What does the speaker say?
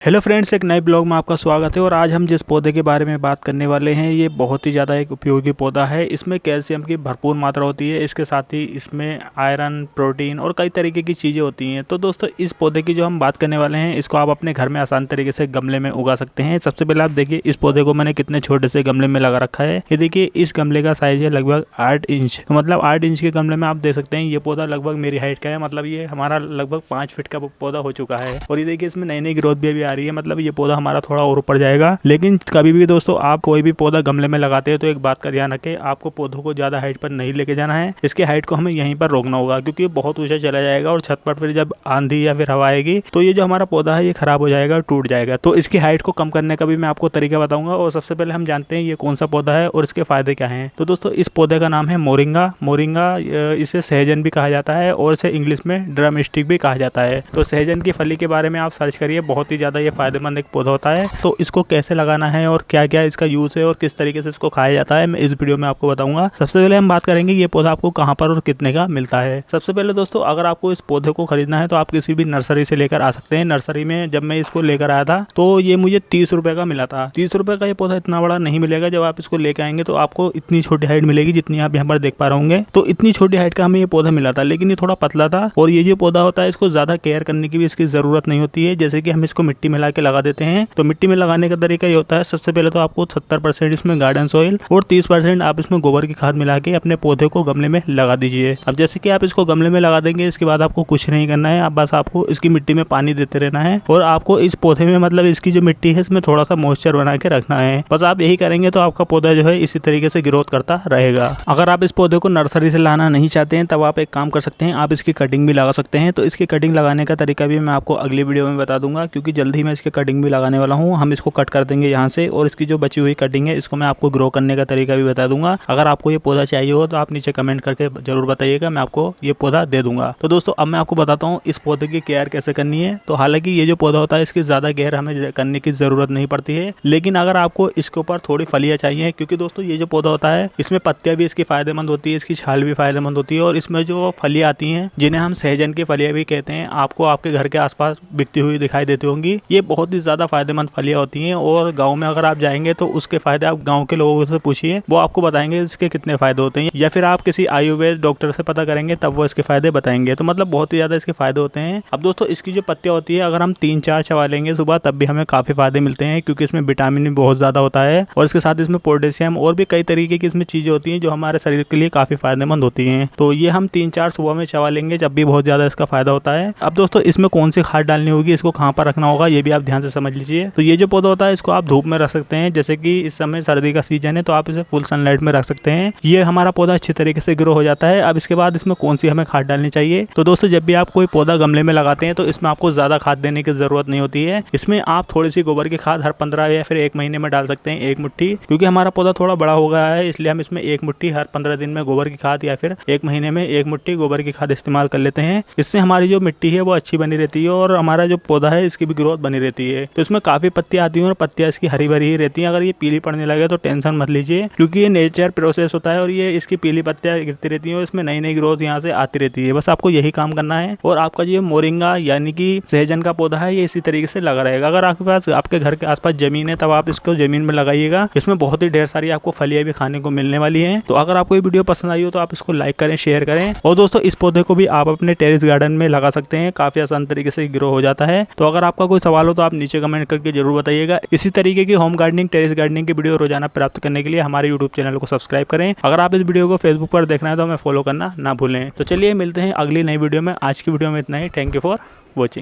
Hello friends, एक नए blog में आपका स्वागत है। और आज हम जिस पौधे के बारे में बात करने वाले हैं ये बहुत ही ज़्यादा एक उपयोगी पौधा है। इसमें कैल्शियम की भरपूर मात्रा होती है, इसके साथ ही इसमें आयरन, प्रोटीन और कई तरीके की चीज़ें होती हैं। तो दोस्तों, इस पौधे की जो हम बात करने वाले हैं इसको आप अपने घर में आसान तरीके से गमले में उगा सकते हैं। सबसे पहले आप देखिए इस पौधे को मैंने कितने छोटे से गमले में लगा रखा है। ये देखिए इस गमले का साइज है लगभग 8 इंच। तो मतलब 8 इंच के गमले में आप देख सकते हैं ये पौधा लगभग मेरी हाइट का है। मतलब ये हमारा लगभग 5 फीट का पौधा हो चुका है। और ये देखिए इसमें नई नई ग्रोथ भी अभी आ रही है। मतलब ये हमारा थोड़ा और ऊपर जाएगा। लेकिन कभी भी दोस्तों आप कोई भी पौधा गमले में लगाते हैं तो एक बात का ध्यान रखें, आपको पौधों को ज्यादा हाइट पर नहीं लेके जाना है। इसके हाइट को हमें यहीं पर रोकना होगा क्योंकि बहुत ऊंचा चला जाएगा और छत पर फिर जब आंधी या फिर हवा आएगी तो ये जो हमारा पौधा है ये खराब हो जाएगा, टूट जाएगा। तो इसकी हाइट को कम करने का भी मैं आपको तरीका बताऊंगा। और सबसे पहले हम जानते हैं ये कौन सा पौधा है और इसके फायदे क्या हैं। तो दोस्तों, इस पौधे का नाम है मोरिंगा। मोरिंगा इसे सहजन भी कहा जाता है और इसे इंग्लिश में ड्रम स्टिक भी कहा जाता है। तो सहजन की फली के बारे में आप सर्च करिए, बहुत ही ज्यादा ये फायदेमंद एक पौधा होता है। तो इसको कैसे लगाना है और क्या क्या इसका यूज है और किस तरीके से इसको खाया जाता है मैं इस वीडियो में आपको बताऊंगा। सबसे पहले हम बात करेंगे ये पौधा आपको कहां पर और कितने का मिलता है। सबसे पहले दोस्तों, अगर आपको इस पौधे को खरीदना है तो आप किसी भी नर्सरी से लेकर आ सकते हैं। नर्सरी में जब मैं इसको लेकर आया था तो ये मुझे 30 रुपए का मिला था। 30 रुपए का ये पौधा इतना बड़ा नहीं मिलेगा। जब आप इसको लेकर आएंगे तो आपको इतनी छोटी हाइट मिलेगी जितनी आप यहाँ पर देख पा रहे होंगे। तो इतनी छोटी हाइट का हमें ये पौधा मिला था, लेकिन ये थोड़ा पतला था। और ये जो पौधा होता है इसको ज्यादा केयर करने की भी इसकी जरूरत नहीं होती है। जैसे कि हम इसको मिट्टी में ला के लगा देते हैं। तो मिट्टी में लगाने का तरीका ये होता है, सबसे पहले तो आपको 70% इसमें गार्डन सॉइल और 30% आप इसमें गोबर की खाद मिला के अपने पौधे को गमले में लगा दीजिए। अब जैसे कि आप इसको गमले में लगा देंगे, इसके बाद आपको कुछ नहीं करना है। अब बस आपको इसकी मिट्टी में पानी देते रहना है और आपको इस पौधे में मतलब इसकी जो मिट्टी है इसमें थोड़ा सा मॉइस्चर बना के रखना है। बस आप यही करेंगे तो आपका पौधा जो है इसी तरीके से ग्रोथ करता रहेगा। अगर आप इस पौधे को नर्सरी से लाना नहीं चाहते हैं तब आप एक काम कर सकते हैं, आप इसकी कटिंग भी लगा सकते हैं। तो इसकी कटिंग लगाने का तरीका भी मैं आपको अगली वीडियो में बता दूंगा, क्योंकि जल्द ही मैं इसकी कटिंग भी लगाने वाला हूँ। हम इसको कट कर देंगे यहाँ से और इसकी जो बची हुई कटिंग है इसको मैं आपको ग्रो करने का तरीका भी बता दूंगा। अगर आपको ये पौधा चाहिए हो तो आप नीचे कमेंट करके जरूर बताइएगा, मैं आपको ये पौधा दे दूंगा। तो दोस्तों, अब मैं आपको बताता हूँ इस पौधे की केयर कैसे करनी है। तो हालांकि ये जो पौधा होता है इसकी ज्यादा केयर हमें करने की जरूरत नहीं पड़ती है, लेकिन अगर आपको इसके ऊपर थोड़ी फलियां चाहिए, क्योंकि दोस्तों ये जो पौधा होता है इसमें पत्तियां भी इसकी फायदेमंद होती है, इसकी छाल भी फायदेमंद होती है। और इसमें जो फलियां आती हैं जिन्हें हम सहजन की फलियां भी कहते हैं, आपको आपके घर के आसपास बिकती हुई दिखाई देती होंगी। ये बहुत ही ज्यादा फायदेमंद फलियां होती हैं और गाँव में अगर आप जाएंगे तो उसके फायदे आप गांव के लोगों से पूछिए, वो आपको बताएंगे इसके कितने फायदे होते हैं। या फिर आप किसी आयुर्वेद डॉक्टर से पता करेंगे तब वो इसके फायदे बताएंगे। तो मतलब बहुत ही ज्यादा इसके फायदे होते हैं। अब दोस्तों, इसकी जो पत्तियां होती है अगर हम 3-4 चबा लेंगे सुबह तब भी हमें काफी फायदे मिलते हैं, क्योंकि इसमें विटामिन भी बहुत ज्यादा होता है और इसके साथ इसमें पोटेशियम और भी कई तरीके की इसमें चीजें होती हैं जो हमारे शरीर के लिए काफी फायदेमंद होती हैं। तो ये हम 3-4 सुबह में चबा लेंगे जब भी बहुत ज्यादा इसका फायदा होता है। अब दोस्तों, इसमें कौन सी खाद डालनी होगी, इसको कहाँ पर रखना होगा, ये भी आप ध्यान से समझ लीजिए। तो ये जो पौधा होता है इसको आप धूप में रख सकते हैं। जैसे कि इस समय सर्दी का सीजन है तो आप इसे फुल सनलाइट में रख सकते हैं। ये हमारा पौधा अच्छी तरीके से ग्रो हो जाता है। अब इसके बाद इसमें कौन सी हमें खाद डालनी चाहिए। तो दोस्तों, जब भी आप कोई पौधा गमले में लगाते हैं तो इसमें आपको ज्यादा खाद देने की जरूरत नहीं होती है। इसमें आप थोड़ी सी गोबर की खाद हर 15 या फिर 1 महीने में डाल सकते हैं, 1 मुट्ठी। क्योंकि हमारा पौधा थोड़ा बड़ा हो गया है इसलिए हम इसमें 1 मुट्ठी हर 15 दिन में गोबर की खाद या फिर 1 महीने में 1 मुट्ठी गोबर की खाद इस्तेमाल कर लेते हैं। इससे हमारी जो मिट्टी है वो अच्छी बनी रहती है और हमारा जो पौधा है इसकी भी ग्रोथ बनी रहती है। तो इसमें काफी पत्तियां आती हैं और पत्तियां इसकी हरी भरी ही रहती हैं। अगर ये पीली पड़ने लगे तो टेंशन मत लीजिए, क्योंकि ये नेचर प्रोसेस होता है और ये इसकी पीली पत्तियां गिरती रहती हैं और इसमें नई नई ग्रोथ यहाँ से आती रहती है। बस आपको यही काम करना है और आपका जो मोरिंगा यानी कि सहजन का पौधा है ये इसी तरीके से लगा रहेगा। अगर आपके पास आपके घर के आसपास जमीन है तब आप इसको जमीन में लगाइएगा। इसमें बहुत ही ढेर सारी आपको फलियां भी खाने को मिलने वाली है। तो अगर आपको ये वीडियो पसंद आई हो तो आप इसको लाइक करें, शेयर करें। और दोस्तों, इस पौधे को भी आप अपने टेरेस गार्डन में लगा सकते हैं, काफी आसान तरीके से ग्रो हो जाता है। तो अगर आपका कोई सवाल हो तो आप नीचे कमेंट करके जरूर बताइएगा। इसी तरीके की होम गार्डनिंग, टेरेस गार्डनिंग की वीडियो रोजाना प्राप्त करने के लिए हमारे यूट्यूब चैनल को सब्सक्राइब करें। अगर आप इस वीडियो को फेसबुक पर देखना है तो हमें फॉलो करना ना भूलें। तो चलिए मिलते हैं अगली नई वीडियो में। आज की वीडियो में इतना ही। Thank you for watching.